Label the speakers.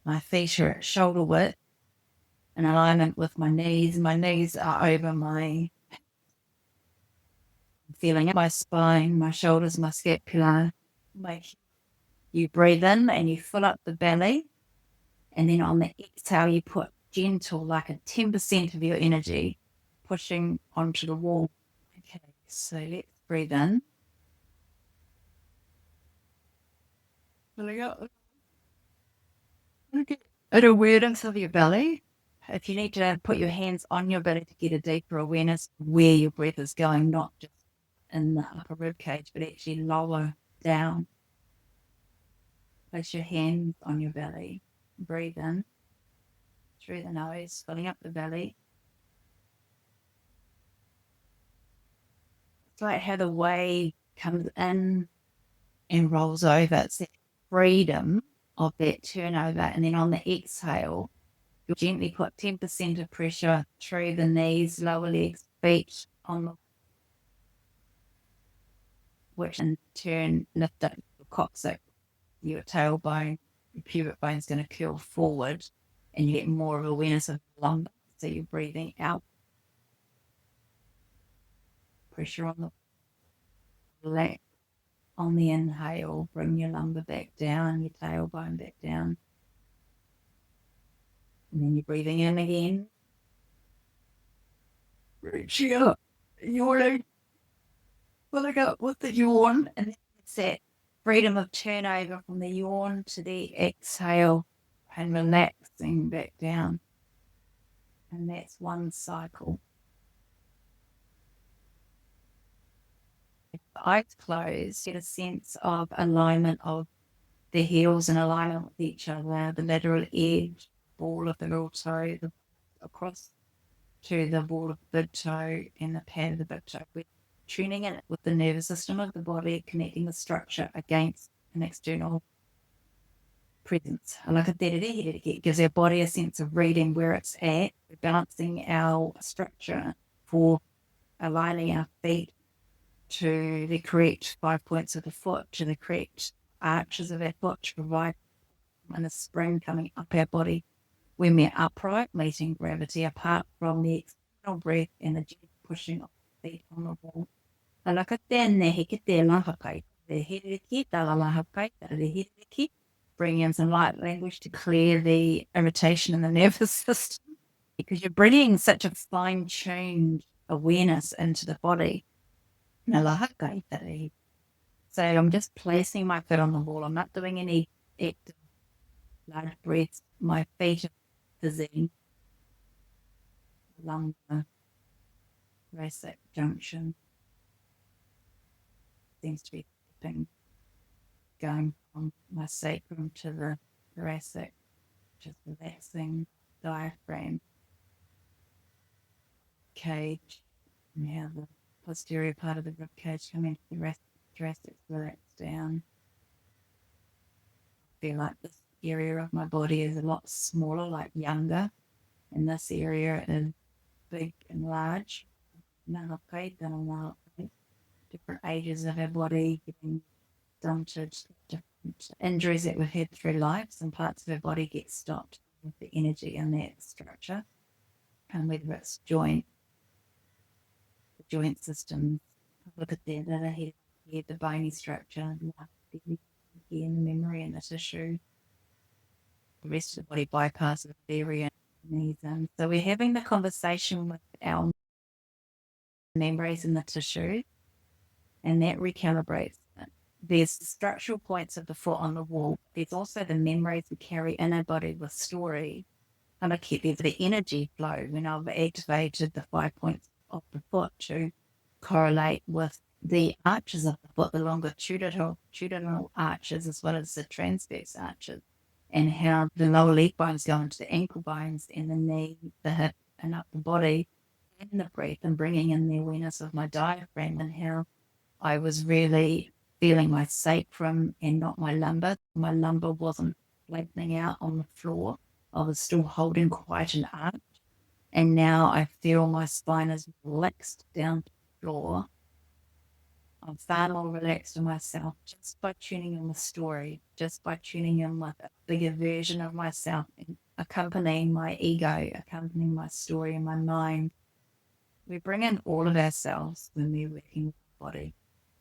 Speaker 1: My feet are at shoulder width in alignment with my knees. My knees are over my, feeling my spine, my shoulders, my scapula. You breathe in and you fill up the belly. And then on the exhale, you put gentle, like a 10% of your energy pushing onto the wall. Okay, so let's breathe in. Filling up. Get an awareness of your belly. If you need to put your hands on your belly to get a deeper awareness of where your breath is going, not just in the upper rib cage, but actually lower down. Place your hands on your belly. Breathe in through the nose, filling up the belly. It's like how the wave comes in and rolls over. It's that freedom of that turnover. And then on the exhale, you'll gently put 10% of pressure through the knees, lower legs, feet on the, which in turn lift up your coccyx, your tailbone, your pubic bone is going to curl forward, and you get more of awareness of the lumbar. So you're breathing out, pressure on the leg. On the inhale, bring your lumbar back down, your tailbone back down. And then you're breathing in again. Reaching up, yawning, filling up with the yawn. And then it's that freedom of turnover from the yawn to the exhale and relaxing back down. And that's one cycle. If the eyes closed, get a sense of alignment of the heels in alignment with each other, the lateral edge, ball of the little toe, across to the ball of the big toe and the pad of the big toe. We're tuning in with the nervous system of the body, connecting the structure against an external presence. Like it gives our body a sense of reading where it's at. We're balancing our structure for aligning our feet to the correct 5 points of the foot, to the correct arches of our foot to provide and a spring coming up our body when we're upright, meeting gravity apart from the external breath and the gentle pushing of the feet on the wall. Bring in some light language to clear the irritation in the nervous system because you're bringing such a fine-tuned awareness into the body. So I'm just placing my foot on the wall. I'm not doing any active large breaths. My feet are fizzing. Lumbar, thoracic junction seems to be flipping, going from my sacrum to the thoracic, just relaxing diaphragm, cage, and how the posterior part of the rib cage coming into the thoracic relax down. I feel like this area of my body is a lot smaller, like younger, and this area is big and large. Different ages of our body getting stunted, different injuries that we've had through life. Some parts of our body get stopped with the energy in that structure, and whether it's the joint systems, look at the head, the bony structure, the memory and the tissue. The rest of the body bypasses the area. So we're having the conversation with our memories in the tissue, and that recalibrates it. There's the structural points of the foot on the wall. There's also the memories we carry in our body with story. And I keep there's the energy flow when I've activated the 5 points of the foot to correlate with the arches of the foot, the longitudinal arches as well as the transverse arches, and how the lower leg bones go into the ankle bones and the knee, the hip, and up the body, and the breath, and bringing in the awareness of my diaphragm and how I was really feeling my sacrum and not my lumbar. My lumbar wasn't flattening out on the floor. I was still holding quite an arch. And now I feel my spine is relaxed down to the floor. I'm far more relaxed in myself just by tuning in with story, just by tuning in with a bigger version of myself and accompanying my ego, accompanying my story in my mind. We bring in all of ourselves when we're working with the body.